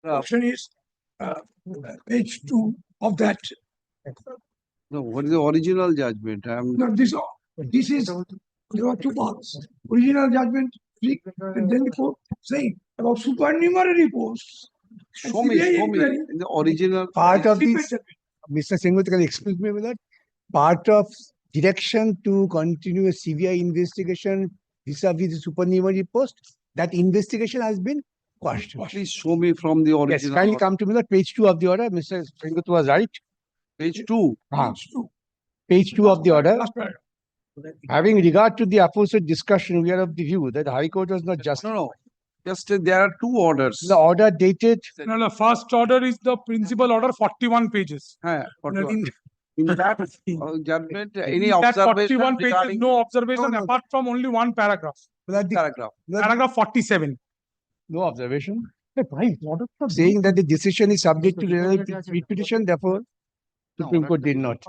Option is page 2 of that. No, what is the original judgment? No, this is, there are two parts. Original judgment, and then the court saying about supernumerary posts. Show me in the original. Part of this, Mr. Singh, can you explain me with that? Part of direction to continue a CBI investigation vis-a-vis the supernumerary post, that investigation has been quashed. Please show me from the original. Yes, kindly come to me, that page 2 of the order. Mr. Singh was right. Page 2. Page 2 of the order. Having regard to the aforesaid discussion, we are of the view that the High Court was not just. No. Just there are two orders. The order dated. No, the first order is the principal order, 41 pages. In that judgment, any In that observation 41 pages, regarding no observation No. apart from only one paragraph. paragraph? Paragraph 47. No observation. Saying that the decision is subject to repetition, therefore, Supreme Court did not.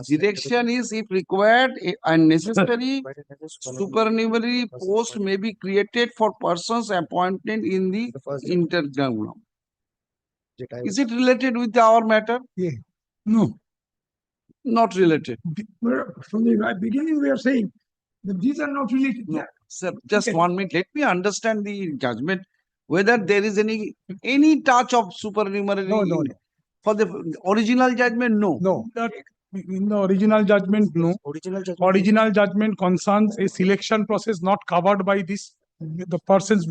Direction is, if required and necessary, supernumerary post may be created for persons appointed in the interground. Is it related with our matter? No. Not related. From the beginning, we are saying that these are not related. No, sir, just 1 minute. Let me understand the judgment. Whether there is any touch of supernumerary. No. For the original judgment, no. No. In the original judgment, no. Original judgment concerns a selection process not covered by this, the persons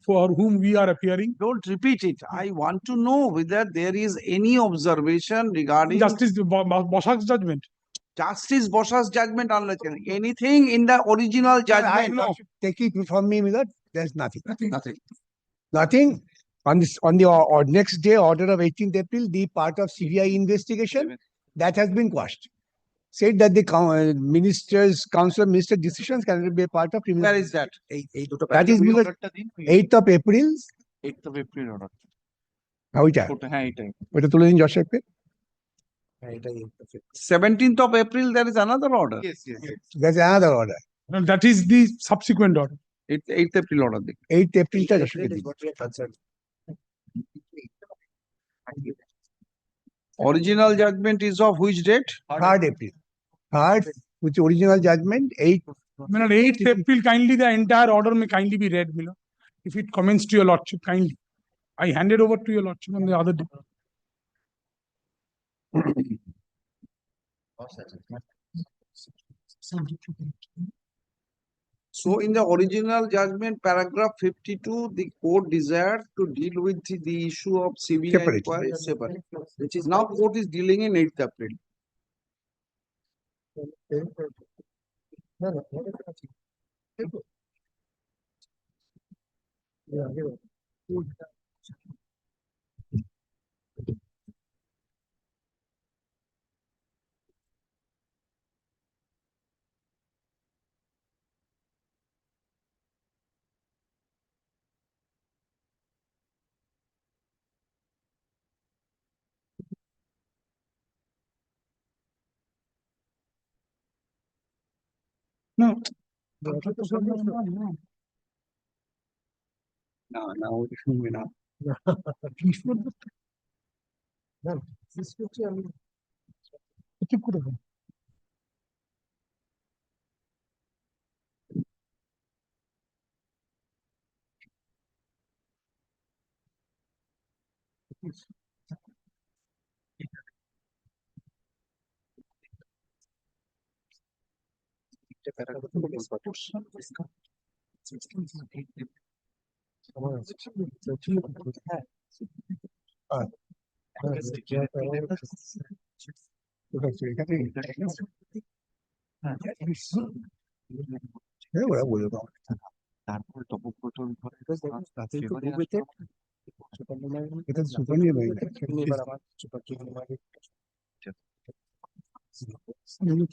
for whom we are appearing. Don't repeat it. I want to know whether there is any observation regarding Justice Boschak's judgment. Justice Boschak's judgment. Anything in the original judgment? No. Take it from me, Milord. There's nothing. Nothing. On the next day, order of 18th April, the part of CBI investigation that has been quashed. Said that the minister's council minister decisions cannot be a part of criminal. Where is that? That is because 8th of April. 8th of April order. How it? What is Joshua? 17th of April, there is another order. Yes. There's another order. And that is the subsequent order. 8th April order. 8th April. Original judgment is of which date? 3rd April. 3rd, which original judgment, 8th. 8th April, kindly the entire order may kindly be read, Miller. If it comments to your lordship, kindly. I handed over to your lordship on the other day. So in the original judgment, paragraph 52, the court desired to deal with the issue of CBI inquiry separate, which is now court is dealing in 8th April. No. No,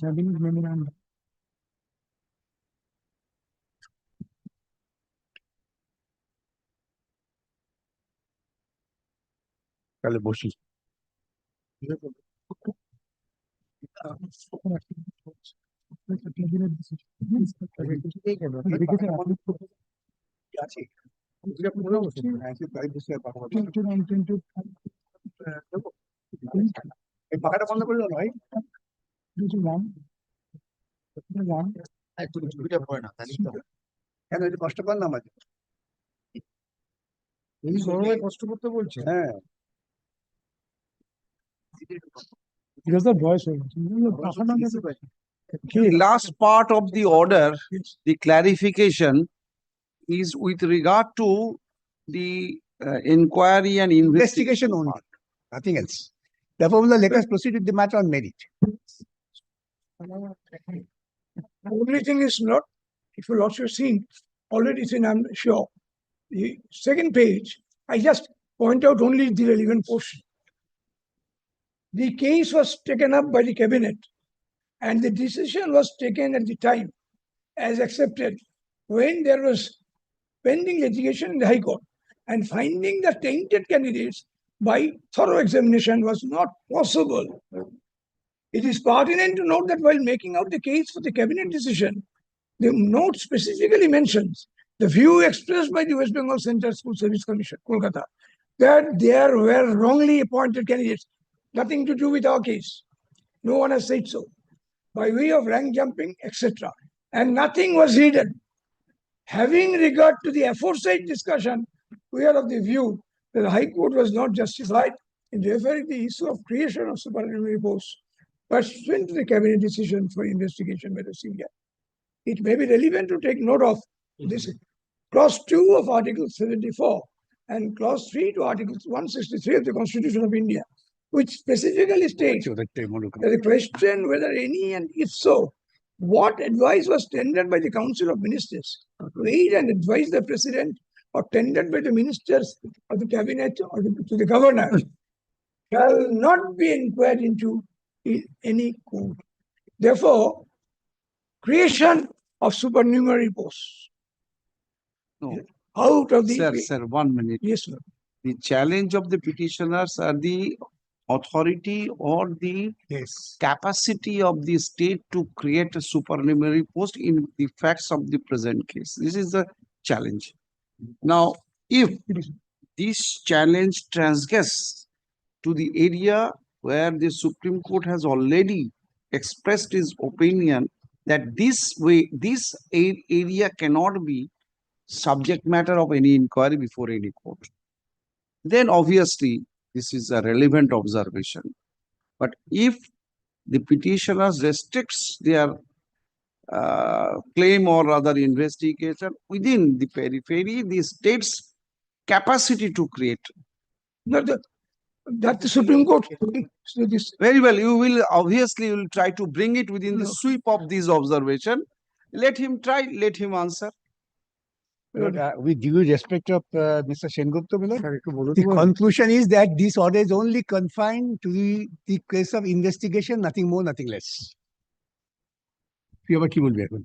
Cabinet memorandum. তাহলে বসি। আছে এই পাখাটা বন্ধ করে দাও ভাই। কেন একটু কষ্ট কর না আমাদের। এই গরমে কষ্ট করতে বলছে। হ্যাঁ Because the voice over. The last part of the order, the clarification is with regard to the inquiry and investigation investigation only, part. nothing else. Therefore, let us proceed with the matter on merit. Only thing is not, if you also seen, already seen, I'm sure. The second page, I just point out only the relevant portion. The case was taken up by the cabinet and the decision was taken at the time as accepted when there was pending litigation in the High Court, and finding the tainted candidates by thorough examination was not possible. It is pertinent to note that while making out the case for the cabinet decision, the note specifically mentions the view expressed by the West Bengal Central School Service Commission, Kolkata, that there were wrongly appointed candidates, nothing to do with our case. No one has said so, by way of rank jumping, etc. And nothing was hidden. Having regard to the aforesaid discussion, we are of the view that the High Court was not justified in referring the issue of creation of supernumerary posts pursuant to the cabinet decision for investigation by the CBI. It may be relevant to take note of this clause 2 of Article 74 and clause 3 to Article 163 of the Constitution of India, which specifically states that the question whether any, and if so, what advice was tendered by the Council of Ministers to aid and advise the President, or tendered by the ministers of the Cabinet or to the Governor, shall not be inquired into in any court. Therefore, creation of supernumerary posts No, out of the sir, 1 minute. yes, sir. The challenge of the petitioners are the authority or the Yes. capacity of the state to create a supernumerary post in the facts of the present case. This is the challenge. Now, if this challenge transgress to the area where the Supreme Court has already expressed its opinion that this area cannot be subject matter of any inquiry before any court, then obviously this is a relevant observation. But if the petitioners restricts their claim or other investigation within the periphery, the state's capacity to create. That the Supreme Court. So this, Very well, you will obviously you will try to bring it within the No. sweep of this observation. Let him try, let him answer. With due respect of Mr. Sengupta, the conclusion is that this order is only confined to the case of investigation, nothing more, nothing less. তুই আবার কি বলবি এখন?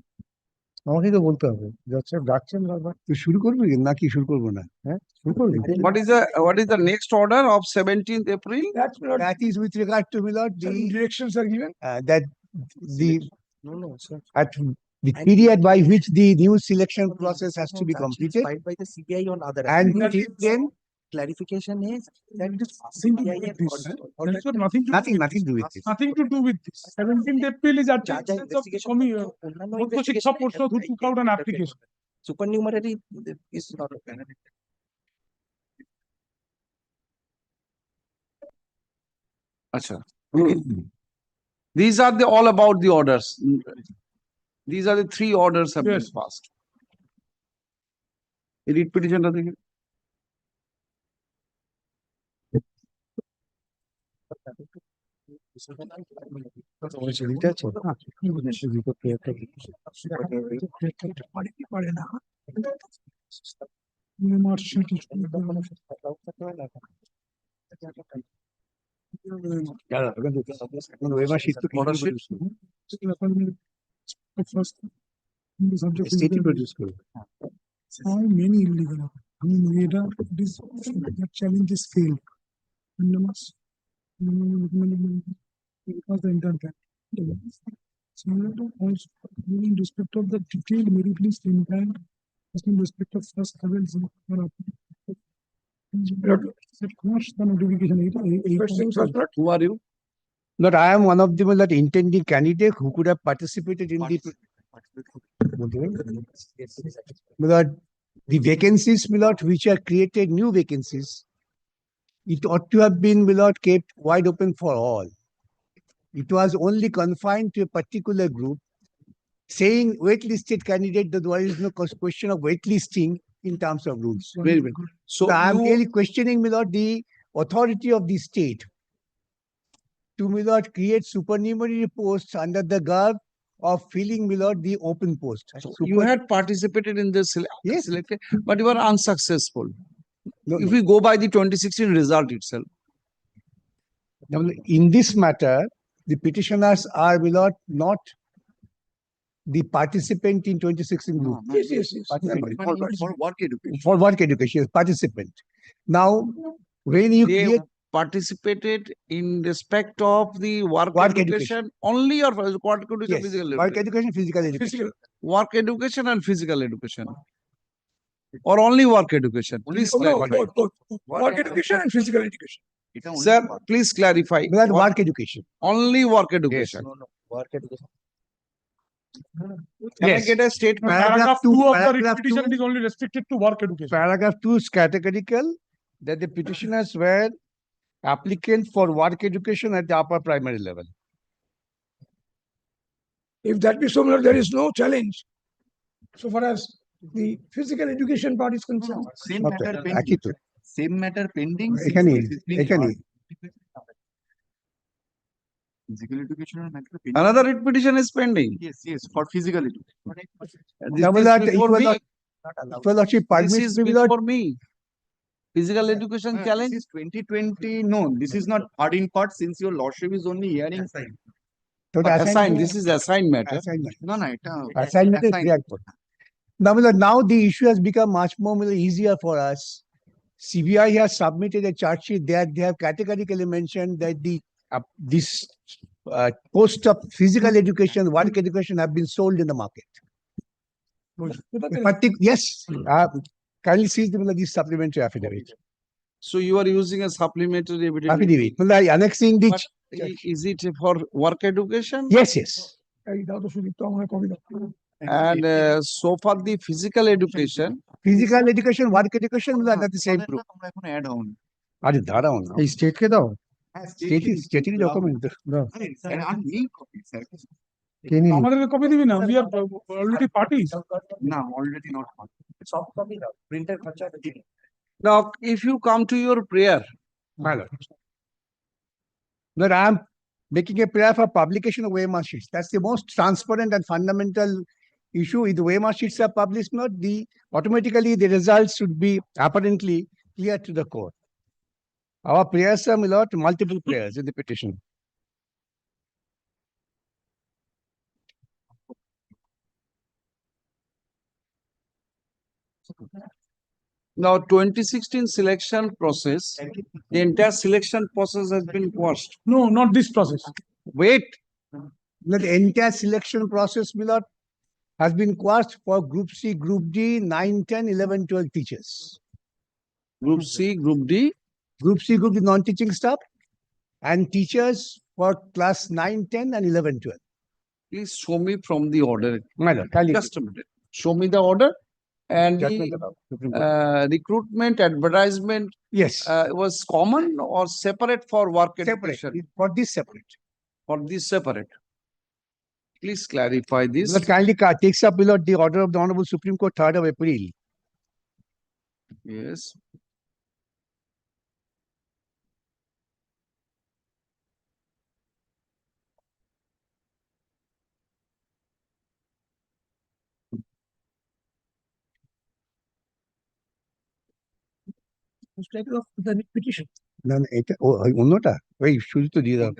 আমাকে তো বলতে হবে। যাচ্ছে ডাকছেন বারবার। তুই শুরু করবি নাকি শুরু করবো না? হ্যাঁ? শুরু করবি? What is the next order of 17th April? that's not That is with regard to Milord, certain the directions are given. that the No, sir. at the period by which the new selection process has to be completed, Filed by the CBI on other. and applications. till then Clarification is that Nothing to do with this. That's what nothing to do nothing, with nothing to do with this. Nothing to do with this. 17th April is at the যা যা instance of the investigation অন্যান্য Mokho Shiksha investigation Porshad who took out an application. Supernumerary is not a Acha. These are the all about the orders. These are the 3 orders have been Yes. passed. Read petition টা দেখে। পারে না। March sheet is- এখন OMR sheet তো Order sheet? First, the subject is স্টেটই the- produce করবে। how many illegal are? I mean, it is that challenge is failed. And the must because the entire time. Similar to also in respect of the detailed merit list intent, in respect of first level or the notification. Questions was not. Who are you? Not I am one of the that intending candidate who could have participated in the Milord, the vacancies, Milord, which are created new vacancies. It ought to have been, Milord, kept wide open for all. It was only confined to a particular group. Saying waitlisted candidate, that there is no question of waitlisting in terms of rules. Very well. So I am you, really questioning, Milord, the authority of the state to, Milord, create supernumerary posts under the garb of filling, Milord, the open post. you had participated in this Yes. selected, but you were unsuccessful. No, If no. we go by the 2016 result itself, Now, in this matter, the petitioners are, Milord, not the participant in 2016 group. Yes, yes, yes. For work education. For work education, yes, participant. Now, when you they create participated in respect of the work Work education only, or work education, yes, physical work education? education, physical education. Physical. Work education and physical education, or only work education? Please Oh, no, clarify. both. Work education and physical education. Sir, please clarify. Milord, What- work education. Only work education. Work education. Can I Yes. get a statement? Paragraph two, 2 of the writ paragraph petition, two. it is only restricted to work education. Paragraph 2 is categorical that the petitioners were applicant for work education at the upper primary level. If that be so, Milord, there is no challenge. So far as the physical education part is concerned. Same Okay, matter একই pending. তো। Same matter pending. since এখানেই, it is being এখানেই। heard. Physical educational matter pending. Another writ petition is pending. Yes, for physical education. This Now, is Milord, it before was me. not- Well, actually, This permits is me, Milord, before me. Physical education This challenge. is 2020. No, this is not hard in part since your lordship is only hearing. to the Assigned. This is assigned matter. assignment. No, no, Assignment is react for. Now the issue has become much more easier for us. CBI has submitted a charge sheet that they have categorically mentioned that this post of physical education, work education have been sold in the market. Yes, kindly see the supplementary affidavit. So you are using a supplementary evidence. Affidavit, annexing the, But is it for work education? yes, yes. এই দাও তো সুদীপ্ত আমার কবি দাও। And so far the physical education, Physical education, work education, under the same group. আমরা এখন add on. আরে দাঁড়াও না। এই স্টেট কে দাও? হ্যাঁ, স্টেটই ডকুমেন্ট দাও। আরে, আর নেই copy, sir. কে নিয়ে আমাদের কপি দিবি না, we are already parties. না, already not on. Soft copy দাও, printer খরচা দিন। now if you come to your prayer, My lord. That I am making a prayer for publication of OMR sheets. That's the most transparent and fundamental issue. If the OMR sheets are published, not automatically the results should be apparently clear to the court. Our prayers are, my lord, multiple prayers in the petition. now 2016 selection process, the entire selection process has been quashed. No, not this process. Wait, The entire selection process, my lord, has been quashed for Group C, Group D, 9, 10, 11, 12 teachers. group C, group D, Group C, Group D, non-teaching staff, and teachers for class 9, 10, and 11, 12. please show me from the order. My lord, kindly. Just a minute. Show me the order and Judgment the about Supreme Court. recruitment advertisement Yes, was common or separate for work separate, education? for this separate. For this separate. Please clarify this. That kindly takes up, my lord, the order of the Honorable Supreme Court, 3rd of April. Yes. Strike off the petition. না না, এটা অন্যটা ওই শুধু তো দিয়ে দেওয়া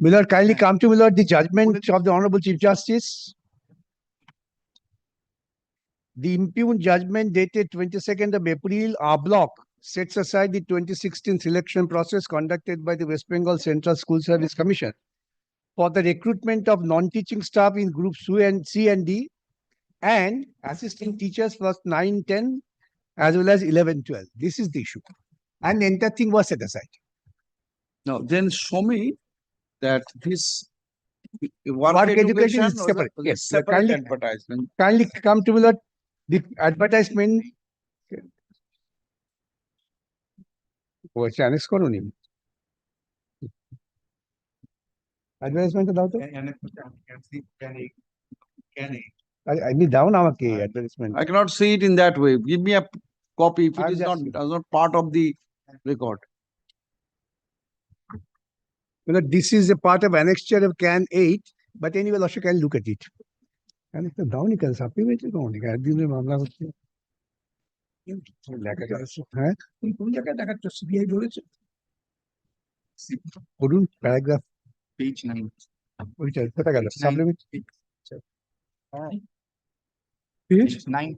Milord, kindly come to Milord the judgment of the Honorable Chief Justice. The impugned judgment dated 22nd of April, our block sets aside the 2016 selection process conducted by the West Bengal Central School Service Commission for the recruitment of non-teaching staff in groups C and D and assistant teachers for 9, 10 as well as 11, 12. This is the issue. And the entire thing was set aside. Now, then show me that this work Work education education is was separate. a Yes, separate kindly- advertisement. Kindly come to Milord, the advertisement. ও আচ্ছা, annex করোনি? Advertisement দাও তো। আমি দাও না আমাকে advertisement. I cannot see it in that way. Give me a copy if it I'm is just not, seeing. does not part of the record. This is a part of annexure of Can 8, but anyway, also can look at it. And it's the down can supplementary down. একদিনের মামলা হচ্ছে। হ্যাঁ, কোন জায়গায় দেখাচ্ছে CBI ধরেছে? করুন paragraph Page 9. ওইটা কোথা গেল? Page 9. Supplementary page Page 9.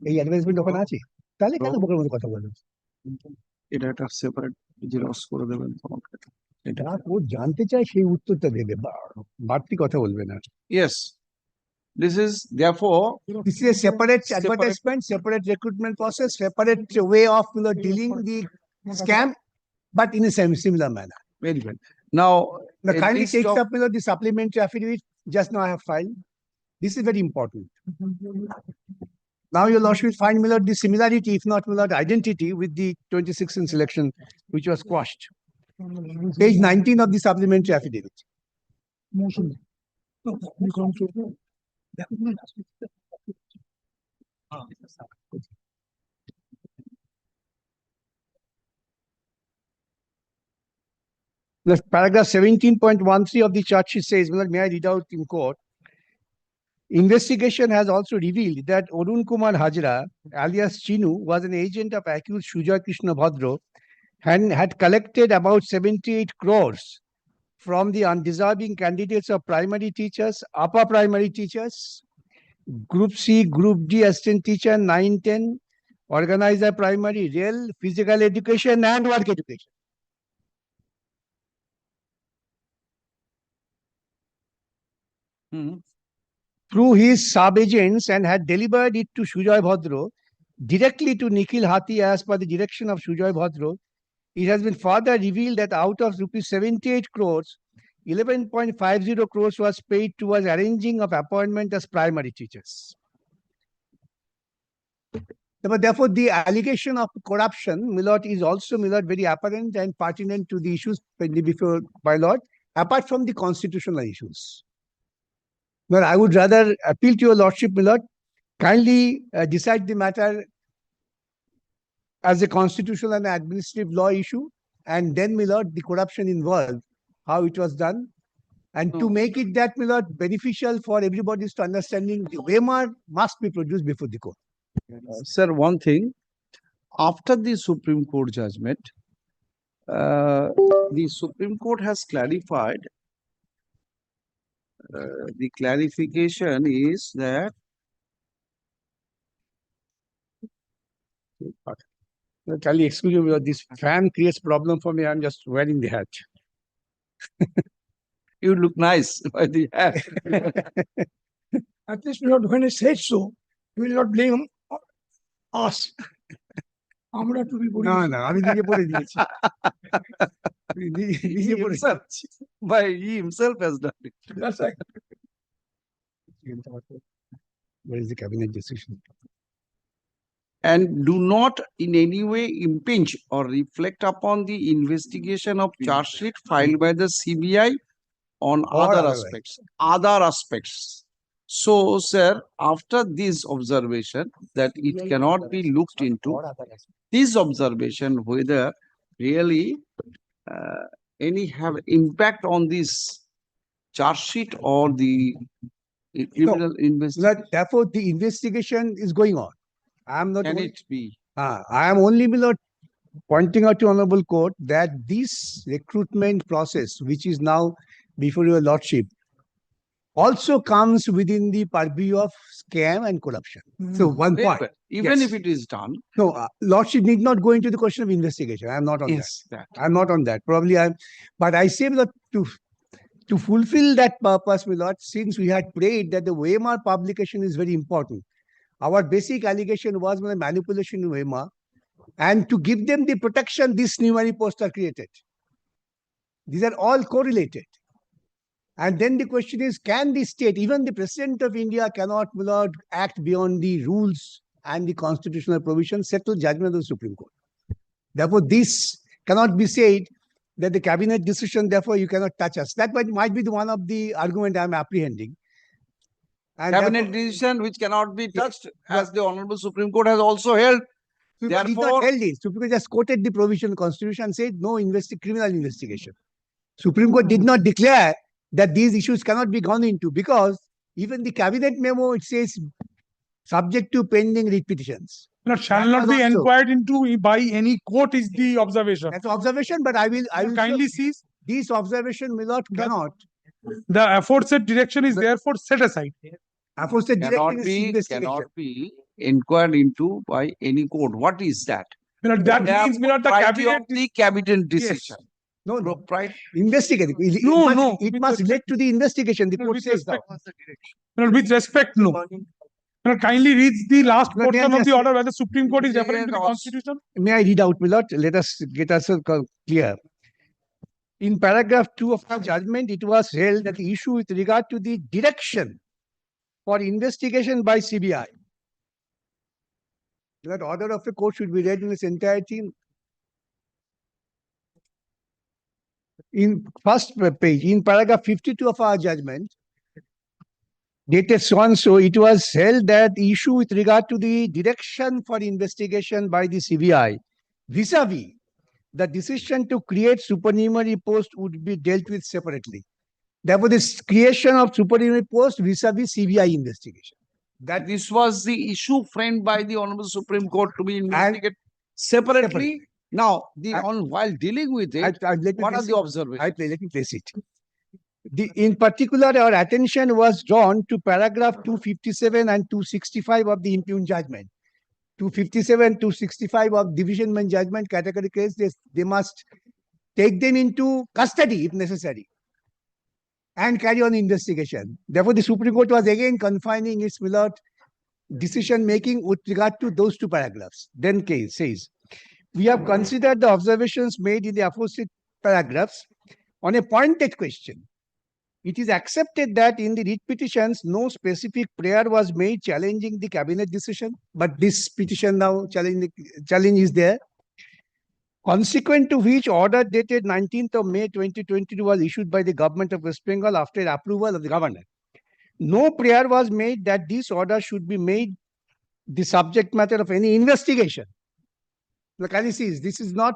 এই অ্যাডভার্টাইজমেন্ট ওখানে আছে, তাহলে কেন বোকার মতো কথা বলবেন? এটা একটা সেপারেট জেরক্স করে দেবেন আমাকে। এটা যা ও জানতে চায় সেই উত্তরটা দেবে, বাড়তি কথা বলবে না। yes, this is therefore This is a separate Separate- advertisement, separate recruitment process, separate way of dealing the scam, but in a similar manner. very well. Now, Now a kindly list takes of- up the supplementary affidavit, just now I have filed. This is very important. Now your lordship will find Milord the similarity, if not Milord identity, with the 2016 selection, which was quashed. Page 19 of the supplementary affidavit. Motion The paragraph 17.13 of the charge sheet says, Milord, may I read out in court? Investigation has also revealed that Arun Kumar Hajra, alias Chinu, was an agent of accused Sujoy Krishna Bhadro and had collected about 78 crores from the undeserving candidates of primary teachers, upper primary teachers, Group C, Group D assistant teacher, 9, 10, organizer primary, real, physical education and work education. Mhm. Through his sub-agents and had delivered it to Sujoy Bhadro, directly to Nikhil Hathi as per the direction of Sujoy Bhadro. It has been further revealed that out of rupees 78 crores, 11.50 crores was paid towards arranging of appointment as primary teachers. But therefore, the allegation of corruption, Milord, is also, Milord, very apparent and pertinent to the issues pending before my Lord, apart from the constitutional issues. But I would rather appeal to your Lordship, Milord, kindly decide the matter as a constitutional and administrative law issue, and then, Milord, the corruption involved, how it was done, and to No. make it that, Milord, beneficial for everybody's to understanding, the waiver must be produced before the court. Sir, one thing, after the Supreme Court judgment, the Supreme Court has clarified, the clarification is that Kindly excuse me, Milord, this fan creates problem for me. I'm just wearing the hat. you look nice by the hat. At least when he said so, he will not blame us. আমরা টুপি পরি না না আমি নিজে পড়ে দিয়েছি নিজে পড়ে himself, by he himself has done it. That's right. Where is the cabinet decision? And do not in any way impinge or reflect upon the investigation of charge sheet filed by the CBI on Or other otherwise. aspects. So, sir, after this observation that it cannot be looked into, this observation whether really any have impact on this charge sheet or the criminal investigation? Therefore, the investigation is going on. I am not. Can only- it be? I am only pointing out to Honorable Court that this recruitment process, which is now before your Lordship, also comes within the purview of scam and corruption. So one point. But even Yes. if it is done, No, Lordship need not go into the question of investigation. I am not on that. yes, that. I'm not on that. Probably but I say that to fulfill that purpose, my lord, since we had prayed that the OMR publication is very important, our basic allegation was manipulation in OMR, and to give them the protection, these numeric posts are created. These are all correlated. And then the question is, can the state, even the President of India cannot, my lord, act beyond the rules and the constitutional provisions set to judgment of the Supreme Court. Therefore, this cannot be said that the cabinet decision, therefore you cannot touch us. That might be the one of the argument I am apprehending. And Cabinet decision which cannot be touched, as the Honorable Supreme Court has also held. Supreme Court did Therefore- not held it. Supreme Court just quoted the provision of the Constitution and said no criminal investigation. Supreme Court did not declare that these issues cannot be gone into, because even the cabinet memo, it says subject to pending writ petitions. Not shall That not was be also- inquired into by any court is the observation. That's observation, but I will Kindly show see, these observation will not cannot. the aforesaid direction is therefore set aside. Aforesaid Cannot directing is be, investigation. cannot be inquired into by any court. What is that? That means the Propriety cabinet of the cabinet decision. No, Propriety. investigate. No, It with must relate to the investigation. The No, court with says that. respect. With respect, no. Kindly read the last No, they are portion of the just- order where the Supreme Court is They referring to the are also- Constitution. May I read out, Milord? Let us get ourselves clear. In paragraph 2 of our judgment, it was held that the issue with regard to the direction for investigation by CBI. That order of the court should be read in its entirety. In first page, in paragraph 52 of our judgment, dated so and so, it was held that the issue with regard to the direction for investigation by the CBI vis-a-vis the decision to create supernumerary post would be dealt with separately. Therefore, this creation of supernumerary post vis-a-vis CBI investigation. That this was the issue framed by the Honorable Supreme Court to be investigated separately. separately. Now, And- while dealing with it, let me what are place the it. observations? Let me place it. In particular, our attention was drawn to paragraph 257 and 265 of the impugned judgment. 257, 265 of division bench judgment category case, they must take them into custody if necessary and carry on investigation. Therefore, the Supreme Court was again confining its decision making with regard to those two paragraphs. Then case says, we have considered the observations made in the aforesaid paragraphs on a pointed question. It is accepted that in the writ petitions, no specific prayer was made challenging the cabinet decision, but this petition now challenge is there. Consequent to which order dated 19th of May 2022 was issued by the government of West Bengal after approval of the governor. No prayer was made that this order should be made the subject matter of any investigation. Look, this is not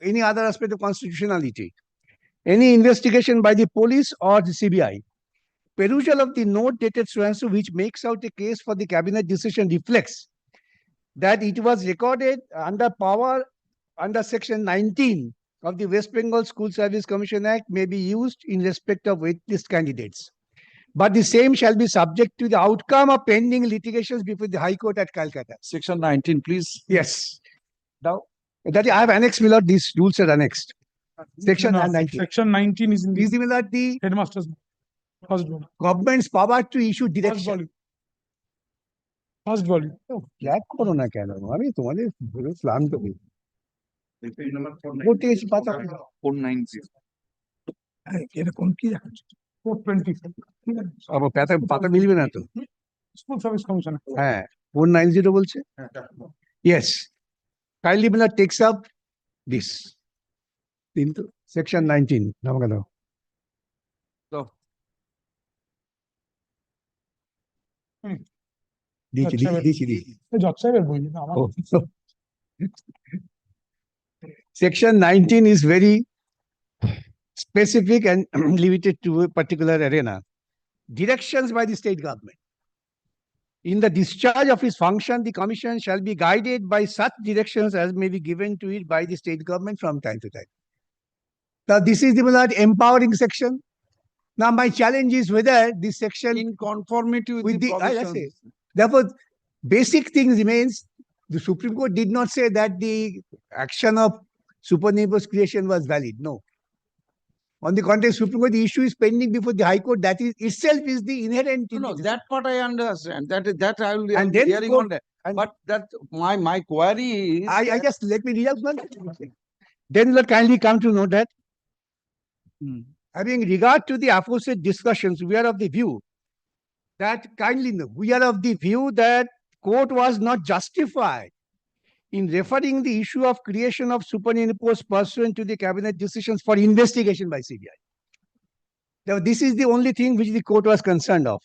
any other aspect of constitutionality. Any investigation by the police or the CBI. Perusal of the note dated so and so, which makes out a case for the cabinet decision, reflects that it was recorded under power under section 19 of the West Bengal School Service Commission Act may be used in respect of waitlist candidates. But the same shall be subject to the outcome of pending litigations before the High Court at Calcutta. Section 19, please. Yes. Now, that I have annexed, Milord, these rules are annexed. Section No, 19. Section 19 is in the Is similar the headmaster's first volume. government's power to issue First direction. volume. First volume. Flag করো না কেন? আমি তোমাদের ক্লান্ত হই। পড়তে গেছি পাতা। 490. এরকম কি দেখাচ্ছে? 420. আবার পাতা মিলবে না তো। School Service Commission. হ্যাঁ, 490 বলছে। Yes. Kindly Miller takes up this. Into section 19. আমাকে দাও। So, দিয়েছি। জজ সাহেবের বই না আমার। Section 19 is very specific and limited to a particular arena. Directions by the state government. In the discharge of its function, the commission shall be guided by such directions as may be given to it by the state government from time to time. Now, this is the empowering section. Now, my challenge is whether this section In conformity with with the the, I say, provisions. therefore, basic thing remains. The Supreme Court did not say that the action of supernumerous creation was valid. No. On the contrary, Supreme Court, the issue is pending before the High Court. That is itself is the inherent. No, in no, the- that part I understand. That I will And be then hearing court- on that. and- But that my query is. I just let me read out one. Then let kindly come to know that having regard to the aforesaid discussions, we are of the view that court was not justified in referring the issue of creation of supernumerary posts pursuant to the cabinet decisions for investigation by CBI. Now, this is the only thing which the court was concerned of.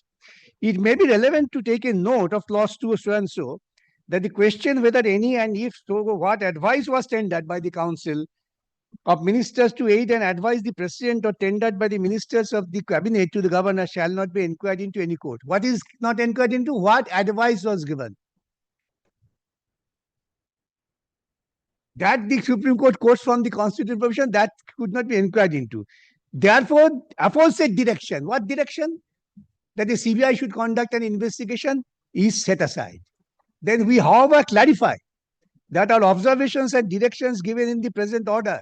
It may be relevant to take a note of clause 2 so and so that the question whether any and if so what advice was tendered by the council of ministers to aid and advise the president or tendered by the ministers of the cabinet to the governor shall not be inquired into any court. What is not inquired into? What advice was given? That the Supreme Court quotes from the constitutional provision that could not be inquired into. Therefore, aforesaid direction. What direction? That the CBI should conduct an investigation is set aside. Then we, however, clarify that our observations and directions given in the present order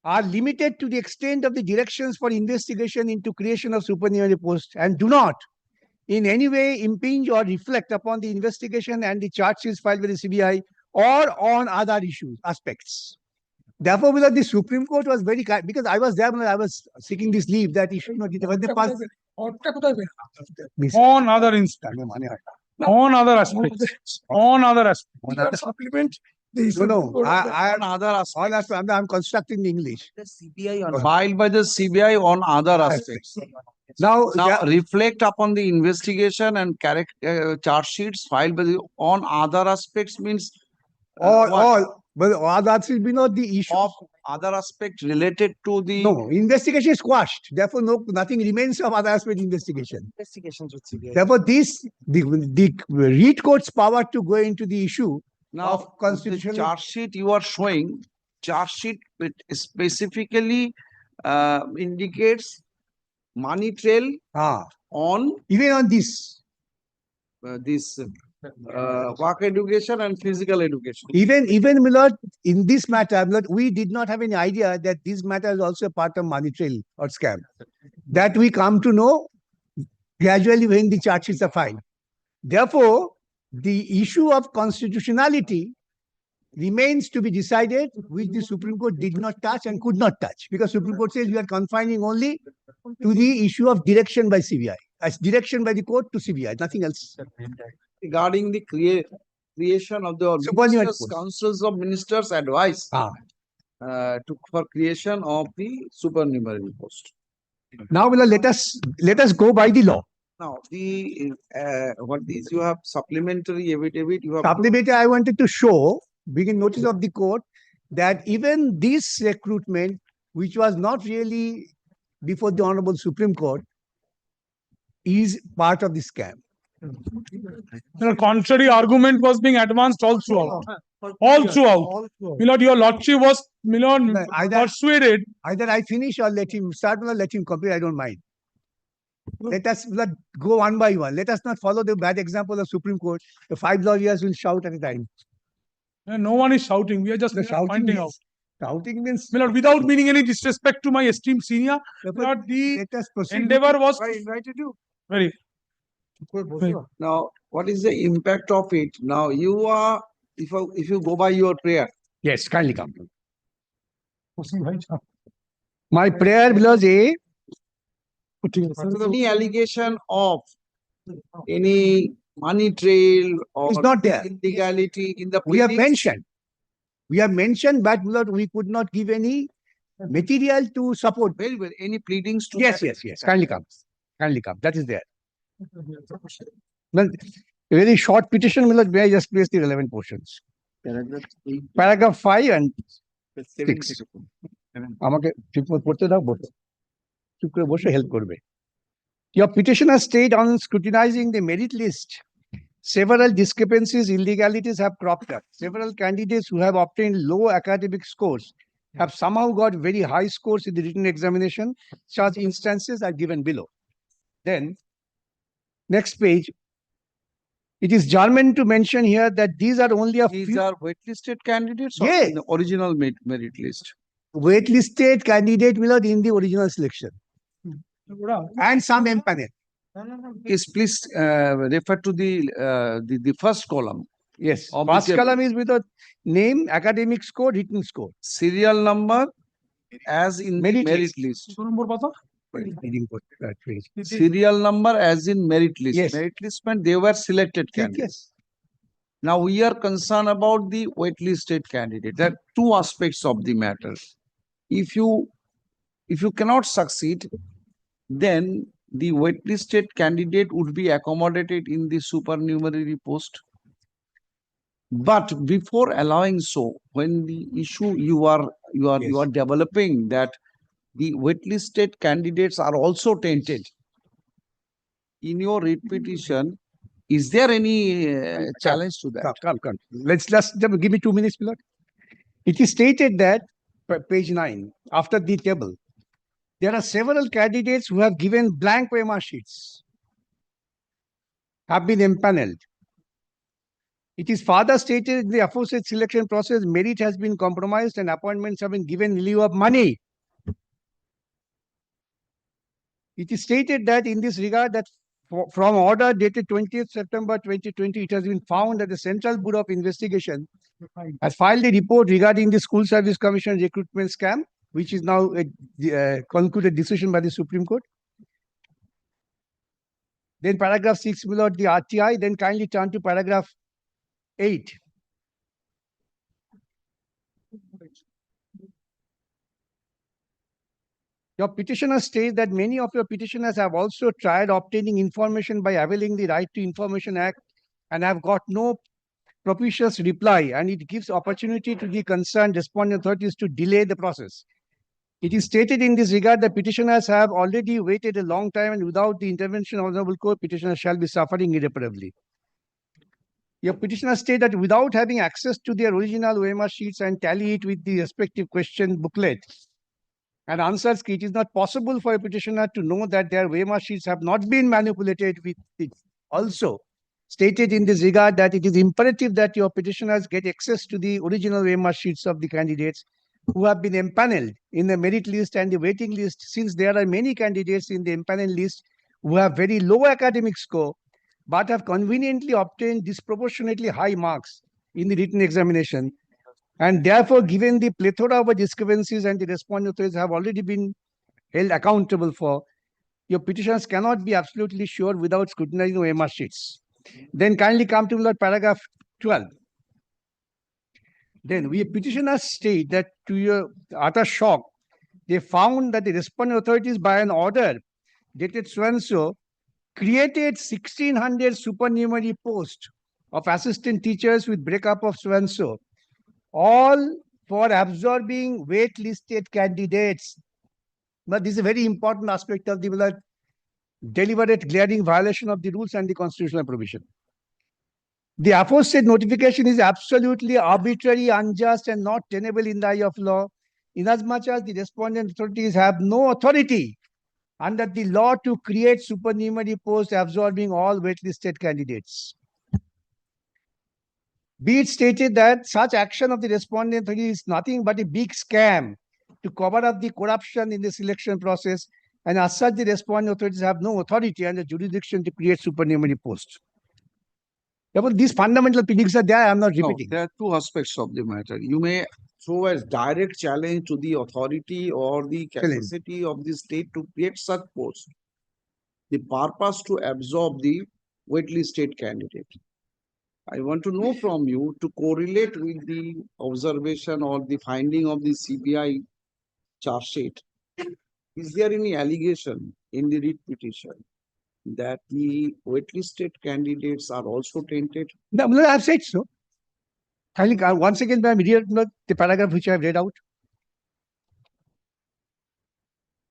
are limited to the extent of the directions for investigation into creation of supernumerary posts and do not in any way impinge or reflect upon the investigation and the charge sheets filed with the CBI or on other aspects. Therefore, whether the Supreme Court was very kind, because I was there when I was seeking this leave that issue not when the past On other instance, on other aspects, on other aspects. Supplement. The No, no, Supreme Court- On other all aspects. I'm constructing the English. The CBI on. Filed by the CBI on other aspects. Now, Now reflect upon the investigation and charge sheets filed by the on other aspects means what? but all that will be not the issue. Of other aspect related to the. No, investigation is quashed. Therefore, nothing remains of other aspect investigation. Investigations with CBI. Therefore, the read court's power to go into the issue Now, of the constitutional. charge sheet you are showing, charge sheet it specifically indicates money trail on Even on this, this work education and physical education. even Milord, in this matter, Milord, we did not have any idea that this matter is also a part of money trail or scam. That we come to know gradually when the charge sheets are filed. Therefore, the issue of constitutionality remains to be decided, which the Supreme Court did not touch and could not touch, because Supreme Court says we are confining only to the issue of direction by CBI, as direction by the court to CBI, nothing else. Regarding the creation of the Supernumerary ministers, post. councils of ministers advice for creation of the supernumerary post. Now, let us go by the law. Now, the what is you have supplementary affidavit, you have. Supplementary, I wanted to show, bringing notice of the court, that even this recruitment, which was not really before the Honorable Supreme Court, is part of the scam. Contrary argument was being advanced all throughout. All throughout. Milord, your lordship was, Milord, No, persuaded. Either I finish or let him start or let him complete, I don't mind. Let us go one by one. Let us not follow the bad example of Supreme Court. The 5 lawyers will shout at a time. No one is shouting. We are just The pointing out. shouting means, Milord, without meaning any disrespect to my esteemed senior, Milord, the let us proceed. endeavor was I invited you. very. Now, what is the impact of it? Now, you are, if you go by your prayer, Yes, kindly come. My prayer was a any allegation of any money trail or It's not there. illegality in the. We have pleadings? mentioned, but we could not give any material to support. Very well, any pleadings to. Yes, that yes, yes. Kindly come. Kindly come. That is there. Well, a very short petition, may I just place the relevant portions? Paragraph 8. Paragraph 5 and 6. আমাকে ঠিকমতো পড়তে দাও, বসো, চুপ করে বসে help করবে। Your petitioner state on scrutinizing the merit list, several discrepancies, illegalities have cropped up. Several candidates who have obtained low academic scores have somehow got very high scores in the written examination. Such instances are given below. Then, next page, it is German to mention here that these are only a These few are waitlisted candidates or Yes. in the original merit list? waitlisted candidate without in the original selection and some empanel. Is please refer to the first column. Yes, Of the first table. column is with a name, academic score, written score. Serial number as in the Merit merit list. Reading for that page. Serial number as in merit list. Yes. Merit list meant they were selected Yes, candidates. yes. Now we are concerned about the waitlisted candidate. There are two aspects of the matter. If you cannot succeed, then the waitlisted candidate would be accommodated in the supernumerary post. But before allowing so, when the issue you are Yes. developing that the waitlisted candidates are also tainted. In your writ petition, is there any challenge to that? Come. Let's just give me 2 minutes, Pilot. It is stated that, page 9, after the table, there are several candidates who have given blank OMR sheets, have been empaneled. It is further stated in the aforesaid selection process, merit has been compromised and appointments have been given in lieu of money. It is stated that in this regard that from order dated 20th September 2020, it has been found that the Central Bureau of Investigation has filed a report regarding the School Service Commission recruitment scam, which is now a concluded decision by the Supreme Court. Then paragraph 6 below the RTI, then kindly turn to paragraph 8. Your petitioner states that many of your petitioners have also tried obtaining information by availing the Right to Information Act and have got no propitious reply, and it gives opportunity to the concerned respondent authorities to delay the process. It is stated in this regard that petitioners have already waited a long time, and without the intervention of Honorable Court, petitioners shall be suffering irreparably. Your petitioners state that without having access to their original OMR sheets and tally it with the respective question booklet and answers, it is not possible for a petitioner to know that their OMR sheets have not been manipulated with it. Also stated in this regard that it is imperative that your petitioners get access to the original OMR sheets of the candidates who have been empaneled in the merit list and the waiting list, since there are many candidates in the empanel list who have very low academic score but have conveniently obtained disproportionately high marks in the written examination. And therefore, given the plethora of discrepancies and the respondent authorities have already been held accountable for, your petitioners cannot be absolutely sure without scrutinizing OMR sheets. Then kindly come to paragraph 12. Then we petitioners state that to your utter shock, they found that the respondent authorities by an order dated so-and-so created 1600 supernumerary posts of assistant teachers with breakup of so-and-so, all for absorbing wait-listed candidates. But this is a very important aspect of the deliberate glaring violation of the rules and the constitutional provision. The aforesaid notification is absolutely arbitrary, unjust, and not tenable in the eye of law, inasmuch as the respondent authorities have no authority under the law to create supernumerary posts absorbing all waitlisted candidates. Be it stated that such action of the respondent authority is nothing but a big scam to cover up the corruption in the selection process, and as such, the respondent authorities have no authority and the jurisdiction to create supernumerary posts. Therefore, these fundamental pleadings are there. I am not No, repeating. there are two aspects of the matter. You may throw a direct challenge to the authority or the capacity of the state to create such posts. The purpose to absorb the waitlisted candidate. I want to know from you to correlate with the observation or the finding of the CBI charge sheet. Is there any allegation in the writ petition that the waitlisted candidates are also tainted? No, I have said so. Kindly, once again, may I read the paragraph which I have read out?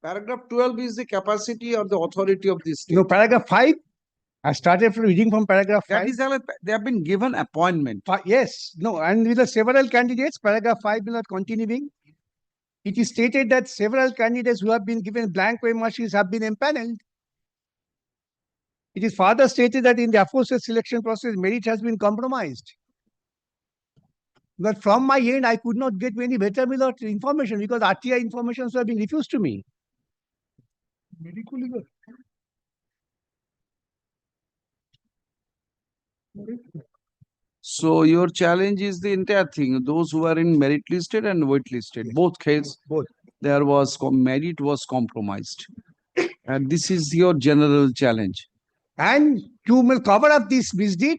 Paragraph 12 is the capacity or the authority of the state. No, paragraph 5, I started from reading from paragraph That 5. is, they have been given appointment. Yes, no, and with the several candidates, paragraph 5 will not continuing. It is stated that several candidates who have been given blank OMR sheets have been empaneled. It is further stated that in the aforesaid selection process, merit has been compromised. But from my end, I could not get any better information because RTI information have been refused to me. Medical legal. So your challenge is the entire thing. Those who are in merit listed and wait listed, Yes. both cases, Both. there was merit was compromised. And this is your general challenge. And to cover up this misdeed,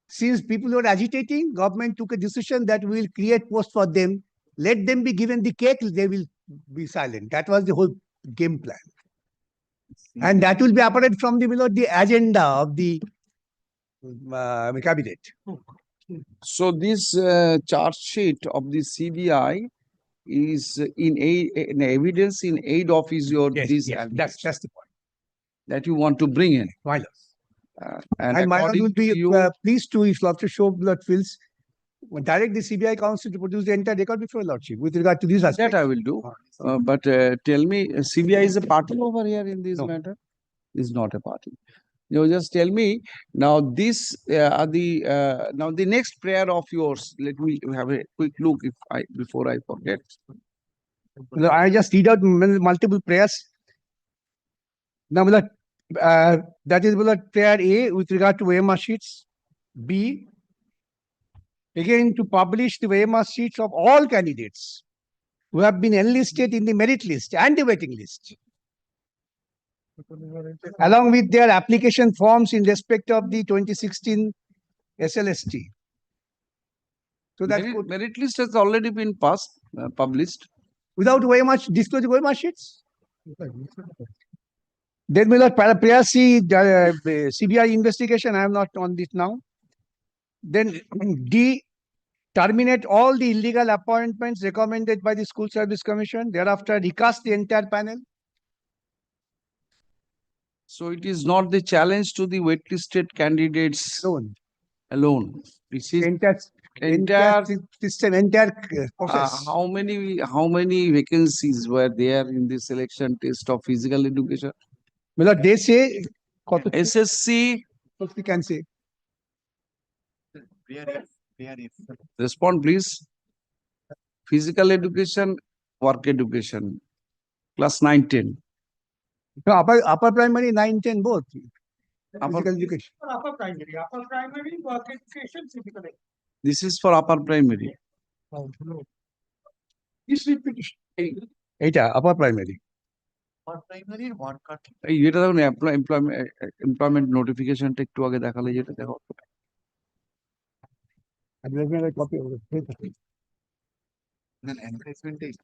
since people were agitating, government took a decision that we will create posts for them. Let them be given the cake, they will be silent. That was the whole game plan. And that will be operated from the agenda of the cabinet. So this charge sheet of the CBI is in evidence in aid of your this That's the point. that you want to bring in. Why not? And my lord according will to be you, pleased to, if lordship show blood fills, direct the CBI council to produce the entire record before lordship with regard to this aspect. that I will do. But tell me, CBI is a party over here in this No. matter? Is not a party. You just tell me now. This now the next prayer of yours. Let me have a quick look before I forget. I just read out multiple prayers. Now, that is prayer A with regard to OMR sheets. B, again to publish the OMR sheets of all candidates who have been enlisted in the merit list and the waiting list, along with their application forms in respect of the 2016 SLST. So that Merit list has already been published. without OMR, disclosing OMR sheets. Then prayer C, CBI investigation. I am not on this now. Then D, terminate all the illegal appointments recommended by the School Service Commission. Thereafter, recast the entire panel. So it is not the challenge to the waitlisted candidates alone. This is entire system, entire process. how many vacancies were there in the selection test of physical education? They say, SSC, what we can say. respond please. Physical education, work education, class 9-10. No, upper primary, 9-10 both. Upper- Physical education. Upper primary, work education, physical education. This is for upper primary. This repetition. Upper primary. এই যেটা দেখুন employment নোটিফিকেশনটা একটু আগে দেখালে যেটা দেখো Copy of it.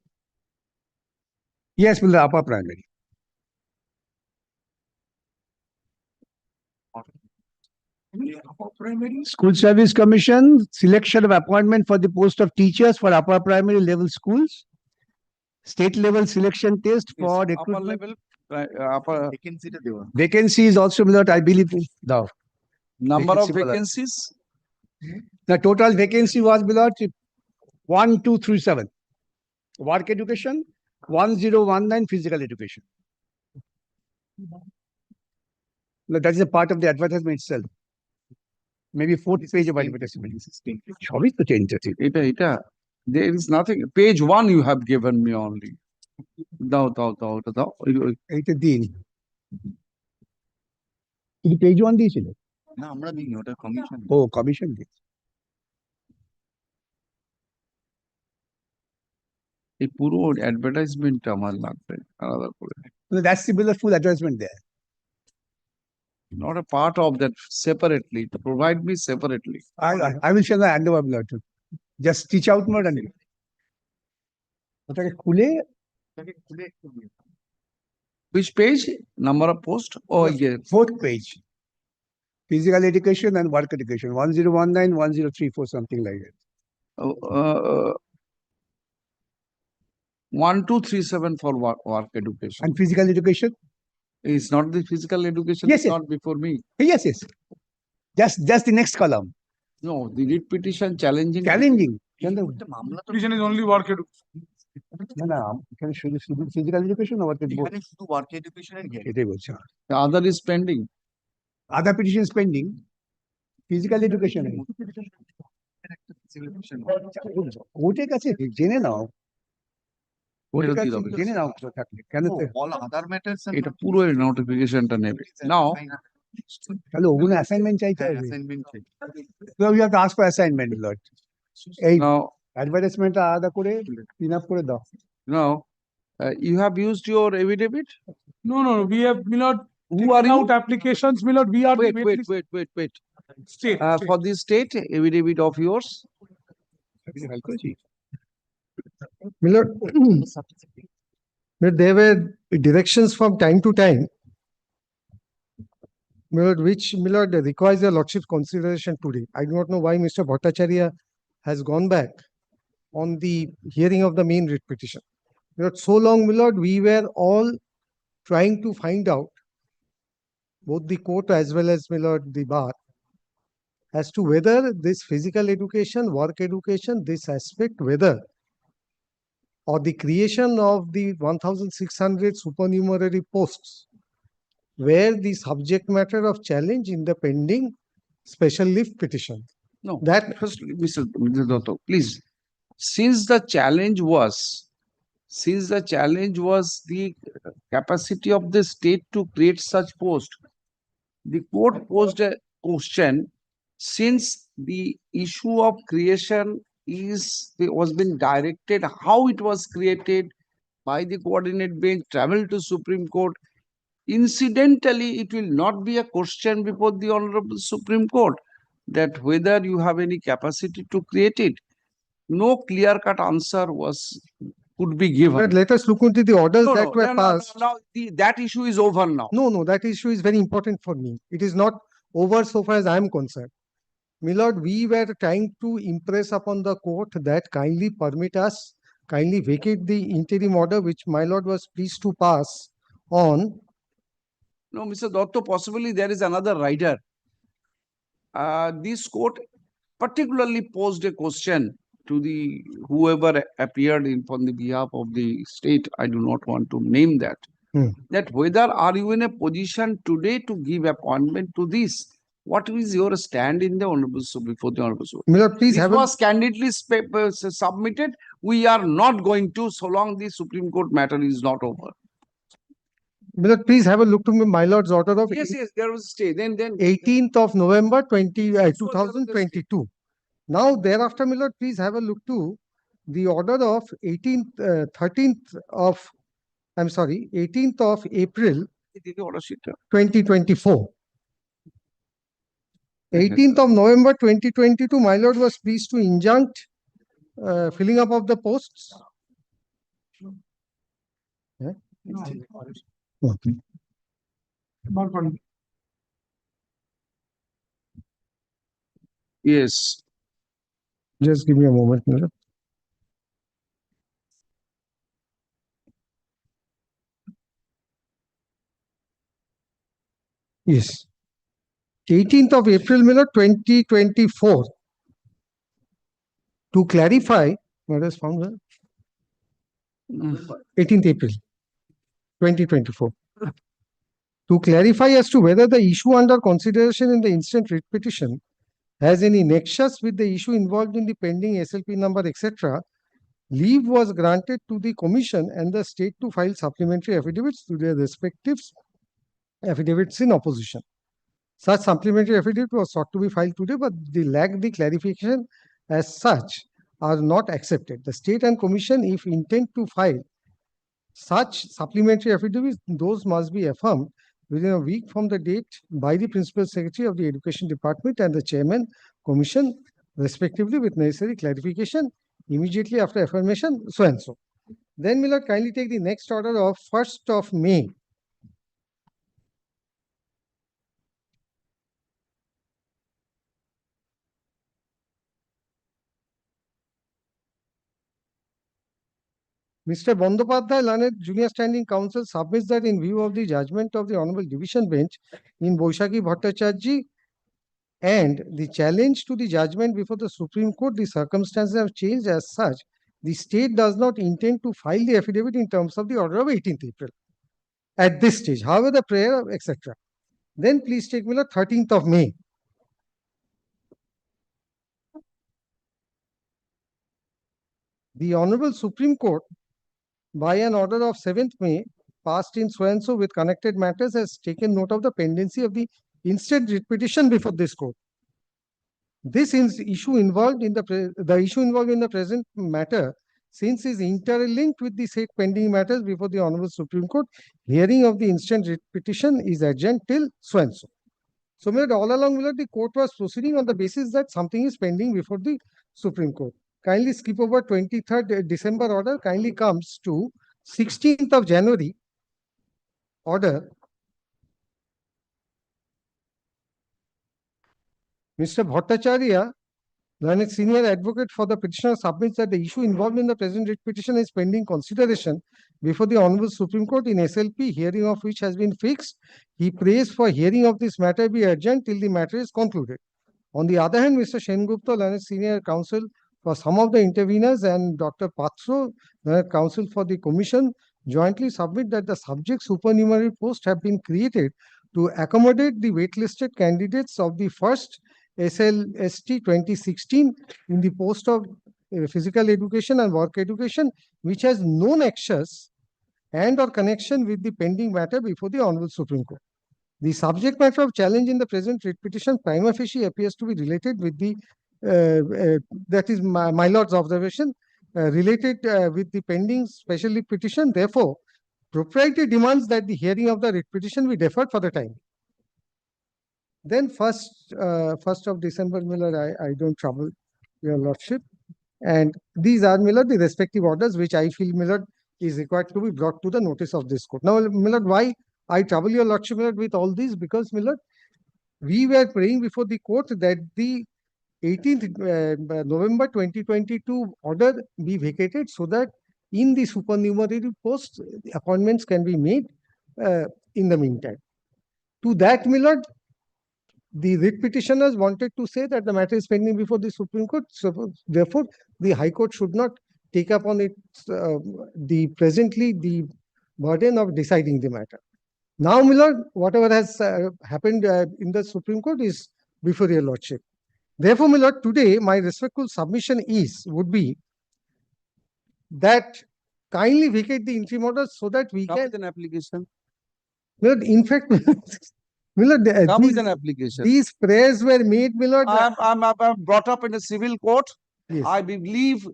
Yes, upper primary. Upper primary. School Service Commission, selection of appointment for the post of teachers for upper primary level schools. State level selection test for upper recruitment. level upper Vacancy is also, I believe, the number of Vacancy for that. vacancies. The total vacancy was 1237. Work education, 1019 physical education. Now, that is a part of the advertisement itself. Maybe fourth page of advertisement. Sorry to change it. There is nothing. Page 1 you have given me only. দাও এইটা দিন তুমি page 1 দিয়েছিলে না আমরা দিইনি ওটা commission ও commission দিয়েছে এই পুরো অ্যাডভার্টাইজমেন্টটা আমার লাগবে আলাদা করে that's the full advertisement there. Not a part of that separately. To provide me separately. I will share the handover blood too. Just teach out more and ওটাকে খুলে Which page? Number of post? Oh, yeah. fourth page. Physical education and work education 1019 1034 something like that. 1237 for work education. And physical education? It's not the physical education, Yes, it's yes. not before me. Yes, yes. Just the next column. No, the writ petition challenging. Challenging. Petition is only work edu. না না এখানে শুধু শুধু physical education না এখানে শুধু work education এর hearing এটাই বলছি The other is pending. Other petition pending physical education কোর্টের কাছে জেনে নাও কোর্টের ফেরত কাছে দিয়ে দাও। জেনে নাও থাকলে কেন অল আদার ম্যাটারস এটা পুরো নোটিফিকেশনটা নেবে। Now, তাহলে ওগুলো অ্যাসাইনমেন্ট চাইতে হবে অ্যাসাইনমেন্ট তো you have to ask for assignment lot এই now, অ্যাডভার্টাইজমেন্টটা আলাদা করে পিন আপ করে দাও now, you have used your affidavit? No, no, we have, my lord, Who are you? out applications, my lord, we are the Wait, wait, wait, wait. state. For the state affidavit of yours, file করেছি Milord, there were directions from time to time, Milord, which Milord requires your lordship consideration today. I do not know why Mr. Bhattacharya has gone back on the hearing of the main writ petition. Milord, so long, Milord, we were all trying to find out, both the court as well as Milord the bar, as to whether this physical education, work education, this aspect, whether or the creation of the 1,600 supernumerary posts were the subject matter of challenge in the pending special leave petition. no. That First, Mr. Dotto, please, since the challenge was the capacity of the state to create such post, the court posed a question, since the issue of creation was being directed, how it was created by the coordinate bench, travel to Supreme Court. Incidentally, it will not be a question before the Honorable Supreme Court that whether you have any capacity to create it. No clear-cut answer could be given. But let us look into the orders No, that no, were no, no, passed. now that issue is over now. No, no, that issue is very important for me. It is not over so far as I am concerned. Milord, we were trying to impress upon the court that kindly permit us, kindly vacate the interim order which my lord was pleased to pass on. No, Mr. Dotto, possibly there is another rider. This court particularly posed a question to the whoever appeared on the behalf of the state. I do not want to name that. That whether are you in a position today to give appointment to this? What is your stand in the Honorable before the Honorable Supreme? Milord, please This have a, was candidly submitted. We are not going to, so long the Supreme Court matter is not over. Milord, please have a look to my lord's order of Yes, yes, there was a stay. Then 18th of November there was a 2022. Now thereafter, Milord, please have a look to the order of 18th of April the order sheet. 2024. 18th of November 2022, my lord was pleased to injunct filling up of the posts. Yeah. Okay. Yes. Just give me a moment, Milord. Yes. 18th of April, Milord, 2024. To clarify, what is found here? 18th April 2024. To clarify as to whether the issue under consideration in the instant writ petition has any nexus with the issue involved in the pending SLP number, etc., leave was granted to the commission and the state to file supplementary affidavits to their respective affidavits in opposition. Such supplementary affidavit was sought to be filed today, but they lack the clarification as such are not accepted. The state and commission, if intend to file such supplementary affidavits, those must be affirmed within a week from the date by the Principal Secretary of the Education Department and the Chairman Commission, respectively, with necessary clarification immediately after affirmation, so and so. Then, Milord, kindly take the next order of 1st of May. Mr. Bandopadhyay, learned junior standing counsel, submits that in view of the judgment of the Honorable Division Bench in Boishaki Bhattacharjee and the challenge to the judgment before the Supreme Court, the circumstances have changed as such. The state does not intend to file the affidavit in terms of the order of 18th April at this stage. However, the prayer, etc. Then please take me to 13th of May. The Honorable Supreme Court, by an order of 7th May, passed in so and so with connected matters, has taken note of the pendency of the instant writ petition before this court. This issue involved in the issue involved in the present matter, since is interlinked with the said pending matters before the Honorable Supreme Court, hearing of the instant writ petition is adjourned till so and so. So, all along, the court was proceeding on the basis that something is pending before the Supreme Court. Kindly skip over 23rd December order, kindly comes to 16th of January order. Mr. Bhattacharya, learned senior advocate for the petitioner, submits that the issue involved in the present writ petition is pending consideration before the Honorable Supreme Court in SLP, hearing of which has been fixed. He prays for hearing of this matter be adjourned till the matter is concluded. On the other hand, Mr. Sengupta, learned senior counsel for some of the interveners, and Dr. Patro, learned counsel for the commission, jointly submit that the subject supernumerary posts have been created to accommodate the waitlisted candidates of the first SLST 2016 in the post of physical education and work education, which has no nexus and or connection with the pending matter before the Honorable Supreme Court. The subject matter of challenge in the present writ petition prima facie appears to be related with the, that is my Lord's observation, related with the pending special writ petition. Therefore, propriety demands that the hearing of the writ petition be deferred for the time. Then 1st of December, Miller, I don't trouble your lordship. And these are, Miller, the respective orders which I feel, Miller, is required to be brought to the notice of this court. Now, Miller, why I trouble your lordship, Miller, with all these? Because, Miller, we were praying before the court that the 18th November 2022 order be vacated so that in the supernumerary post, appointments can be made in the meantime. To that, Miller, the writ petitioners wanted to say that the matter is pending before the Supreme Court. So, therefore, the High Court should not take upon it presently the burden of deciding the matter. Now, Miller, whatever has happened in the Supreme Court is before your lordship. Therefore, Miller, today my respectful submission would be that kindly vacate the interim order so that we Come can. with an application. Miller, in fact, Miller, Come with an application. these prayers were made, Miller. I'm brought up in a civil court. Yes. I believe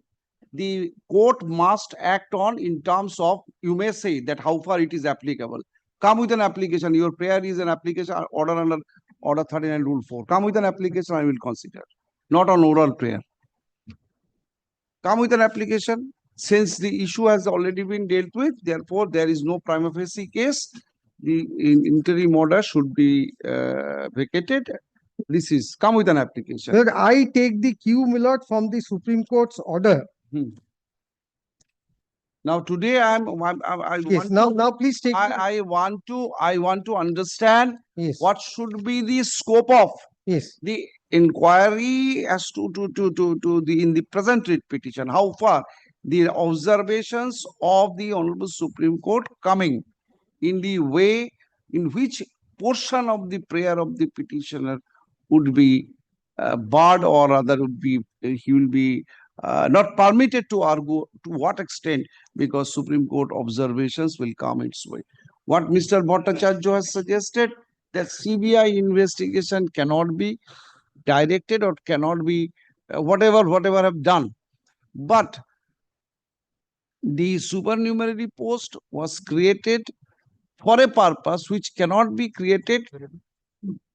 the court must act on in terms of, you may say that how far it is applicable. Come with an application. Your prayer is an application order under Order 39 Rule 4. Come with an application, I will consider. Not on oral prayer. Come with an application. Since the issue has already been dealt with, therefore there is no prima facie case. The interim order should be vacated. This is, come with an application. Miller, I take the cue, Miller, from the Supreme Court's order. Now today Yes, now please take. I want to understand Yes. what should be the scope of Yes. the inquiry as to the in the present writ petition. How far the observations of the Honorable Supreme Court coming in the way in which portion of the prayer of the petitioner would be barred, or rather would be he will be not permitted to argue to what extent, because Supreme Court observations will come its way. What Mr. Bhattacharya has suggested, that CBI investigation cannot be directed or cannot be whatever have done. But the supernumerary post was created for a purpose which cannot be created,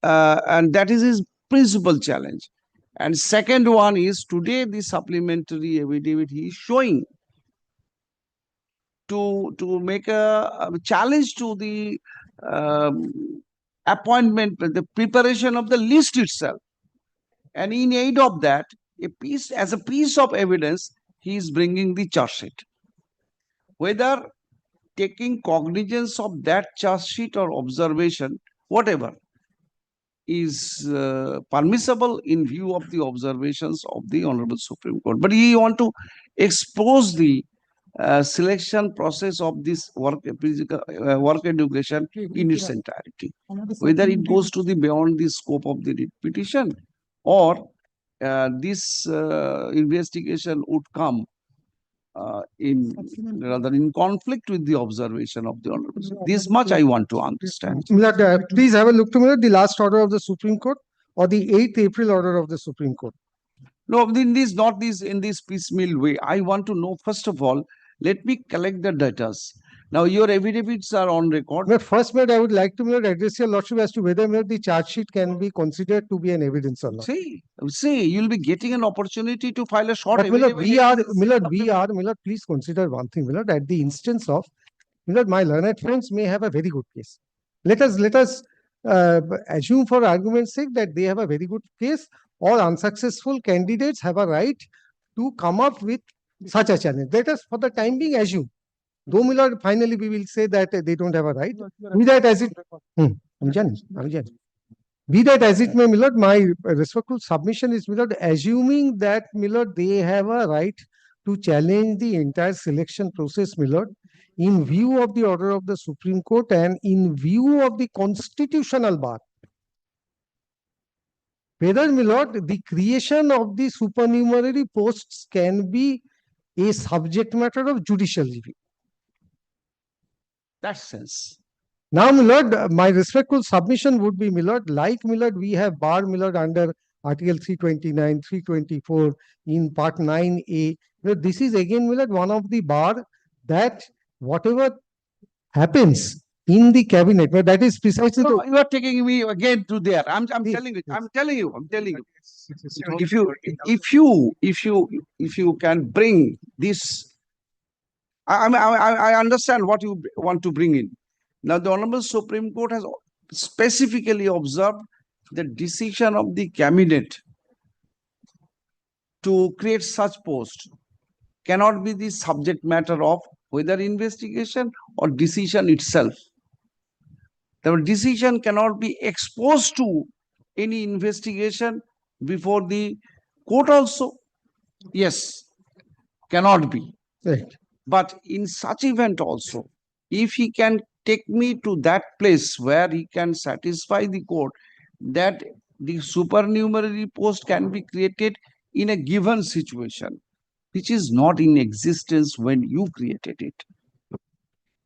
and that is his principal challenge. And second one is, today the supplementary affidavit he is showing to make a challenge to the appointment, the preparation of the list itself. And in aid of that, as a piece of evidence, he is bringing the charge sheet. whether taking cognizance of that charge sheet or observation, whatever, is permissible in view of the observations of the Honorable Supreme Court. But we want to expose the selection process of this work education in its entirety, whether it goes to the beyond the scope of the writ petition or this investigation would come in conflict with the observation of the Honorable. This much I want to understand. Milord, please have a look to Milord, the last order of the Supreme Court or the 8th April order of the Supreme Court. No, in this, not this, in this piecemeal way. I want to know, first of all, let me collect the data. Now, your affidavits are on record. But first, Milord, I would like to Milord, address your lordship as to whether Milord, the charge sheet can be considered to be an evidence or not. See, you'll be getting an opportunity to file a short But Milord, affidavit. Milord, please consider one thing, Milord, at the instance of, Milord, my learned friends may have a very good case. Let us assume for argument's sake that they have a very good case. All unsuccessful candidates have a right to come up with such a challenge. Let us, for the time being, assume. Though, Milord, finally we will say that they don't have a right. Be that as it, I'm Jan. Be that as it may, Milord, my respectful submission is, Milord, assuming that, Milord, they have a right to challenge the entire selection process, Milord, in view of the order of the Supreme Court and in view of the constitutional bar. Whether, Milord, the creation of the supernumerary posts can be a subject matter of judicial review. That sense. Now, Milord, my respectful submission would be, Milord, like, Milord, we have bar, Milord, under Article 329, 324 in Part 9A. Milord, this is again, Milord, one of the bar that whatever happens in the cabinet, but that is precisely No, the, you are taking me again to there. I'm telling you. If you can bring this, I understand what you want to bring in. Now, the Honorable Supreme Court has specifically observed the decision of the cabinet to create such post cannot be the subject matter of whether investigation or decision itself. The decision cannot be exposed to any investigation before the court also. Yes, cannot be. right. But in such event also, if he can take me to that place where he can satisfy the court that the supernumerary post can be created in a given situation, which is not in existence when you created it.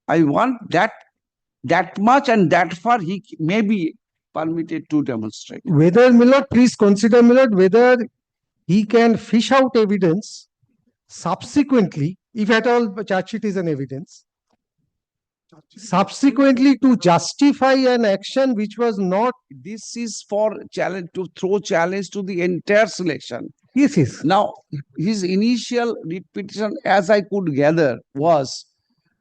I want that much and that far he may be permitted to demonstrate. Whether, Milord, please consider, Milord, whether he can fish out evidence subsequently, if at all the charge sheet is an evidence, subsequently to justify an action which was not. This is for challenge, to throw challenge to the entire selection. Yes. Now, his initial petition, as I could gather, was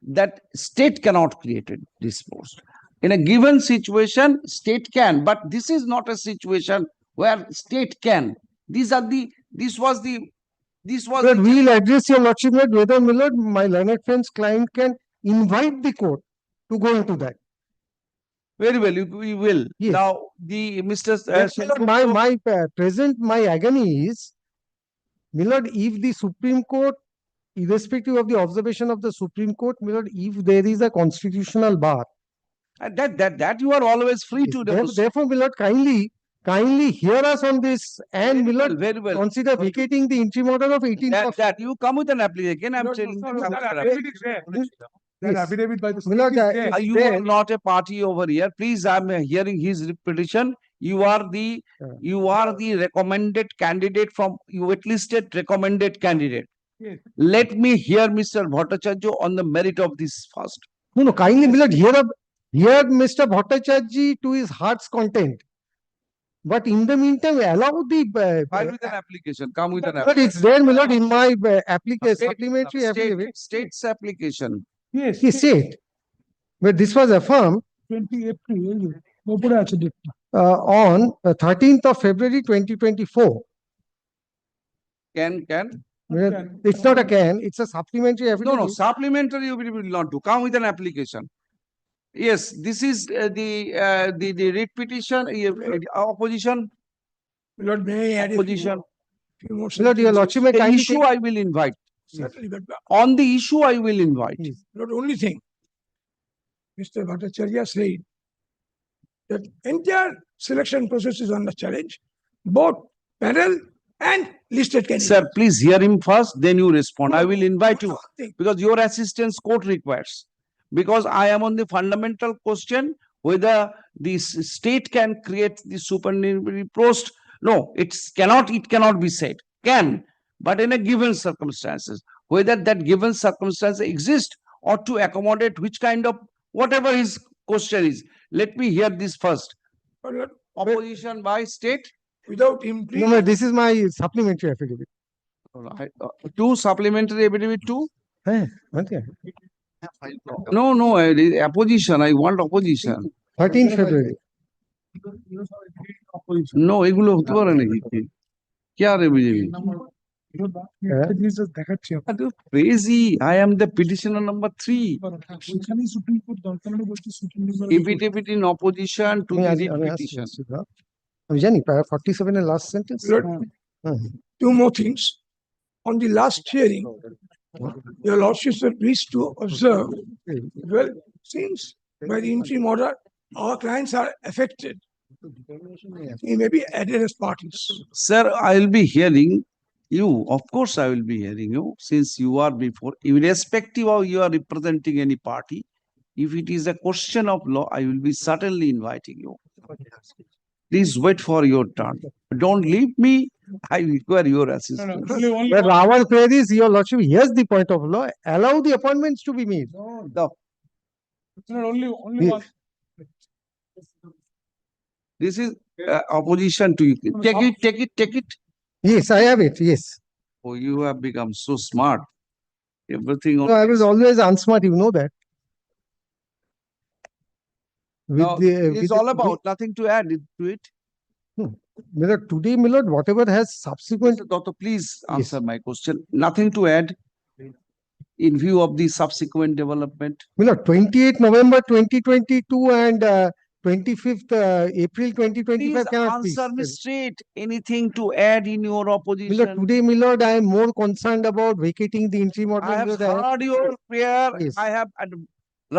that state cannot create this post. In a given situation, state can, but this is not a situation where state can. But we'll address your lordship, whether, Milord, my learned friend's client can invite the court to go into that. Very well, we will. Yes. Now, the Mr. Yes, Milord, my agony is, Milord, if the Supreme Court, irrespective of the observation of the Supreme Court, Milord, if there is a constitutional bar, that you are always free to demonstrate. therefore, Milord, kindly hear us on this and, Milord, Very well. consider vacating the interim order of 18th of. That you come with an application. I'm telling you. That affidavit by the. Milord, You are not a party over here. Please, I'm hearing his petition. You are the recommended candidate from, you at least a recommended candidate. Yes. Let me hear Mr. Bhattacharya on the merit of this first. No, kindly, Milord, hear Mr. Bhattacharya to his heart's content. But in the meantime, allow the. File with an application. Come with an But application. it's there, Milord, in my application, supplementary affidavit. State's application. Yes. He said, but this was affirmed 20 April. ওপরে আছে ডেটটা। on 13th of February 2024. Can It's not a can, it's a supplementary No, affidavit. no, supplementary affidavit will not do. Come with an application. Yes, this is the writ petition, opposition, Lord, may I add a opposition. few more Lord, your sentences? lordship may The kindly issue take. I will invite. Certainly, but On the issue I will invite. Yes. not only thing. Mr. Bhattacharya said that entire selection process is under challenge, both panel and listed candidates. Sir, please hear him first, then you respond. I will invite you. Thing. Because your assistance court requires. Because I am on the fundamental question whether this state can create the supernumerary post. No, it cannot be said. Can, but in a given circumstances, whether that given circumstance exists or to accommodate which kind of, whatever his question is. Let me hear this first. But Lord, Opposition by state. without him, No, please, no, this is my supplementary affidavit. Two supplementary affidavit, two. One thing. No, no, opposition. I want opposition. 13th February. No, এগুলো হতে পারে নাকি? কি আর বুঝবি? দেখাচ্ছি Crazy. I am the petitioner number 3. সেখানে supreme court দরকার হলে বলছি supreme court Affidavit in opposition to the writ petition. আমি জানি para 47 এর last sentence. Lord, হ্যাঁ। two more things. On the last hearing, your lordship wish to observe, well, since by the interim order, our clients are affected. He may be added as parties. Sir, I will be hearing you. Of course, I will be hearing you since you are before, irrespective of you are representing any party. If it is a question of law, I will be certainly inviting you. Please wait for your turn. Don't leave me. I require your assistance. only But our prayer is, your lordship, here's the point of law, allow the appointments to be made. only Yes. one. This is opposition to you. Take it. Yes, I have it, yes. Oh, you have become so smart. Everything. No, I was always unsmart, you know that. Now, it's with all the- about nothing to add to it. Milord, today, Milord, whatever has subsequent, Mr. Dotto, please Yes. answer my question. Nothing to add in view of the subsequent development. Milord, 28th November 2022 and 25th April 2025 Please cannot answer me be. straight. Anything to add in your Milord, opposition? today, Milord, I am more concerned about vacating the interim order. I have Milord. heard your prayer. Yes. I have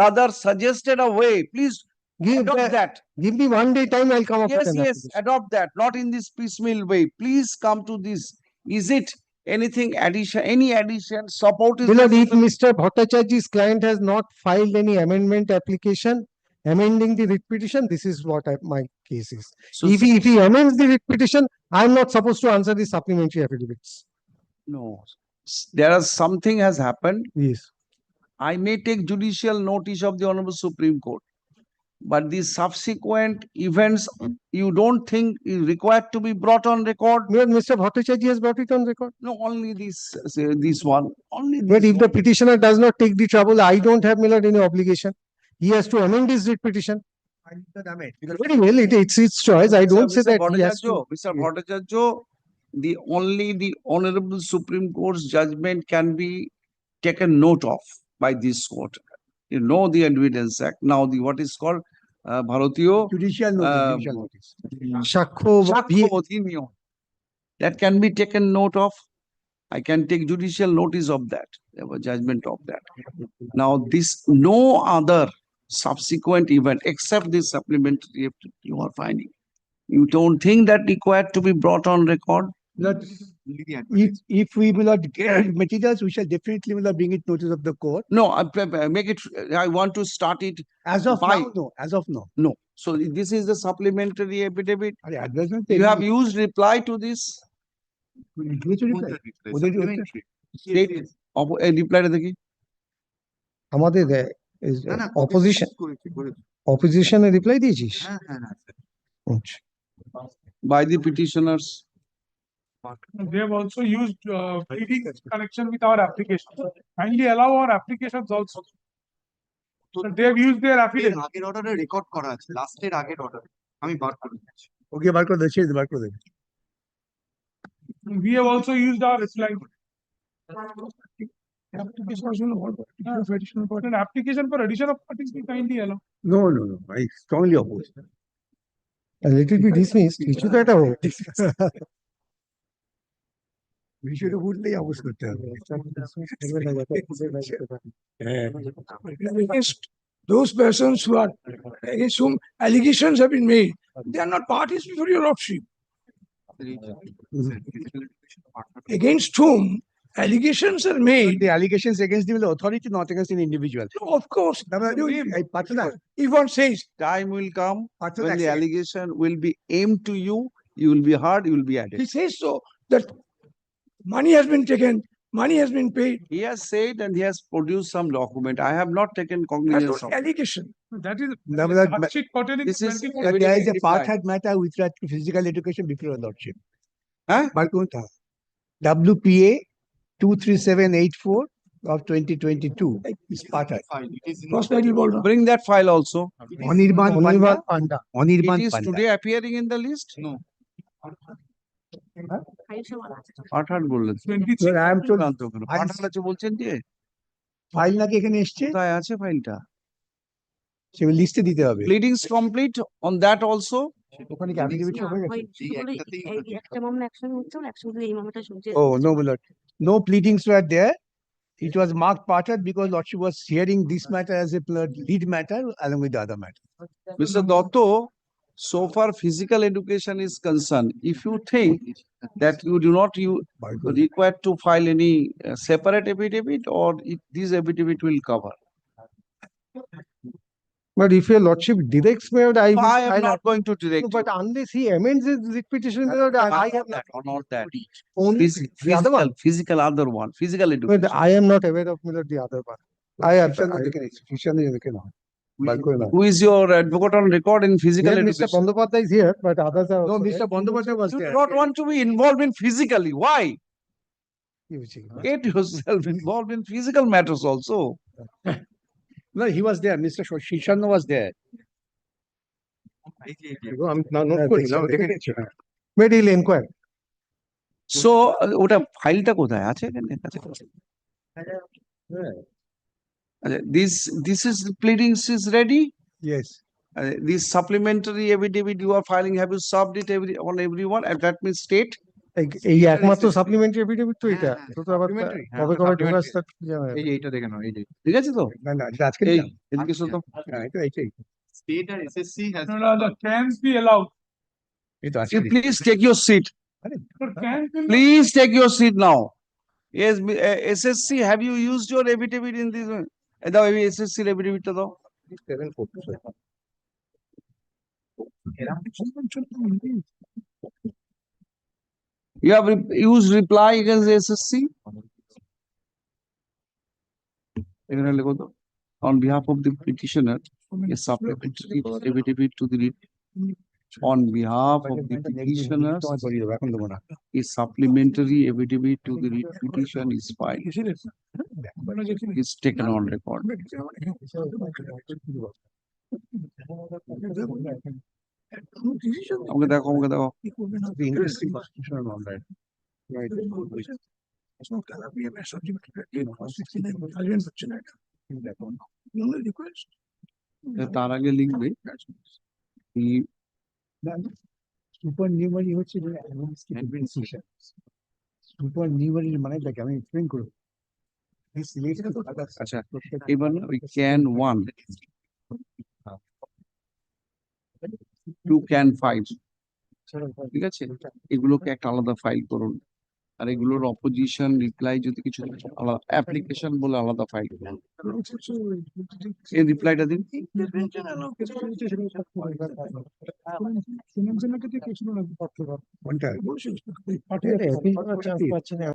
rather suggested a way. Please Give adopt that. Give me 1 day time, I'll come up with Yes, an yes, application. adopt that. Not in this piecemeal way. Please come to this. Is it anything addition, any addition, support is Milord, if necessary? Mr. Bhattacharya's client has not filed any amendment application, amending the writ petition, this is what my case is. So, If he amends the writ petition, I'm not supposed to answer the supplementary affidavits. no, there is something has happened. Yes. I may take judicial notice of the Honorable Supreme Court. But the subsequent events, you don't think is required to be brought on record? Milord, Mr. Bhattacharya has brought it on record. No, only this one, only But this if the one. petitioner does not take the trouble, I don't have, Milord, any obligation. He has to amend his writ petition. Very well, it's his choice. I don't say that he has to. Mr. Bhattacharya, the Honorable Supreme Court's judgment can be taken note of by this court. You know the Evidence Act, now what is called Bharatiya Judicial notice, judicial notice. Shakho, Shakho. That can be taken note of. I can take judicial notice of that, judgment of that. Now, no other subsequent event except this supplementary you are finding. You don't think that required to be brought on record? Milord, if we will not get materials, we shall definitely will not bring it notice of the court. No, make it. I want to start it. As of Why? now, no. As of now. No. So this is the supplementary affidavit. Arey, advertisement You have telling used reply to this. me. Which reply? ওদের reply? State reply টা দেখি। আমাদের opposition এ reply দিয়েছিস? আচ্ছা। By the petitioners. They have also used pleading in connection with our application. Kindly allow our applications also. So they have used their affidavit. আগের অর্ডারে record করা আছে লাস্টের আগের অর্ডার আমি বার করে দিচ্ছি ওকে বার করে দেবে, ছেড়ে দে, বার করে দেবে। We have also used our reply. Application for an application for addition of parties, we kindly allow. No, no, no, I strongly oppose. And let it be dismissed, issue that out. বিষয়টা উঠলেই অবশ্য করতে হবে Against those persons who are, against whom allegations have been made, they are not parties before your lordship. Against whom allegations are made, The allegations against the authority, not against an individual. of course, if one says, Time will come Partha, when the that's it. allegation will be aimed to you, you will be heard, you will be he added. says so, that money has been taken, money has been paid, He has said and he has produced some document. I have not taken that's cognizance not of. allegation. That is. No, but that- Charge sheet pertaining to This is- 24. But there is a Very part fine. had matter with respect to physical education before your lordship. Huh? But WPA 23784 of 2022 is part had. Prosperity ball. Bring that file also. Anirban Anirban Panda. Panda. Anirban It is Panda. today appearing in the list? No. পাঠান বললেন। 23. I am told প্রান্ত কেন? পাঠান আছে বলছেন যে? File নাকি এখানে এসছে কোথায় আছে ফাইলটা? সে লিস্টে দিতে হবে Pleadings complete on that also? ওখানে কি affidavit সব হয়ে গেছে? একটা মামলা একসঙ্গে হচ্ছে একসঙ্গে এই মামলাটা শুনছে Oh, no, my lord. No pleadings were there. It was marked parted because lordship was hearing this matter as a lead matter along with the other matter. Mr. Dotto, so far physical education is concerned, if you think that you do not require to file any separate affidavit or this affidavit will cover? But if your lordship directs me, I will. I am I'll- not going to direct No, you. but unless he amends his writ petition, I have That or not that. only the other one. Physical other one, physical But education. I am not aware of the other one. I have. Who is your advocate on record in physical Mr. education? Bandopadhyay is here, but others are. No, also Mr. there. Bandyopadhyay was You do there. not want to be involved in physically. Why? You see. Get yourself involved in physical matters also. No, he was there. Mr. Shishan was there. I'm not putting. But he'll inquire. So ওটা ফাইলটা কোথায় আছে এখানে কাছে? আচ্ছা, this is pleadings is ready. Yes. This supplementary affidavit you are filing, have you served it on everyone? And that means state. এই একমাত্র supplementary affidavit তো এটা তো তো আবার Supplementary? কবে কবে ঢোকাস তার কি জানা এই যে এইটা দেখে নাও এই যে ঠিক আছে তো? না, না, এটা আজকে এই দিলাম। এদিকে শোনো তো। হ্যাঁ, এটা এইটাই। state and SSC has No, no, the cans be allowed. এই তো আজকে You দিলাম। please take your seat. But cans will not- Please take your seat now. Yes, SSC, have you used your affidavit in this? দাও এই SSC affidavit টা দাও। You have used reply against SSC? এখানে লেখো তো। On behalf of the petitioner, a supplementary affidavit to the on behalf of the petitioners, তোমায় করিয়ে দেবো, এখন দেবো না। a supplementary affidavit to the petition is filed, is taken on record. আমাকে দেখো, আমাকে দেখো। The interesting constitutional law, right? Right. তার আগে লিখবে Supernumerary হচ্ছে যে administration. Supernumerary মানে দেখে আমি explain করবো। This relates to others. আচ্ছা, এবার না ওই can 1 2 can 5 ঠিক আছে, এগুলোকে একটা আলাদা ফাইল করুন, আর এগুলোর অপোজিশন রিপ্লাই যদি কিছু আলাদা অ্যাপ্লিকেশন বলে আলাদা ফাইল করুন। এই রিপ্লাইটা দিন। কোনটা? চান্স পাচ্ছি না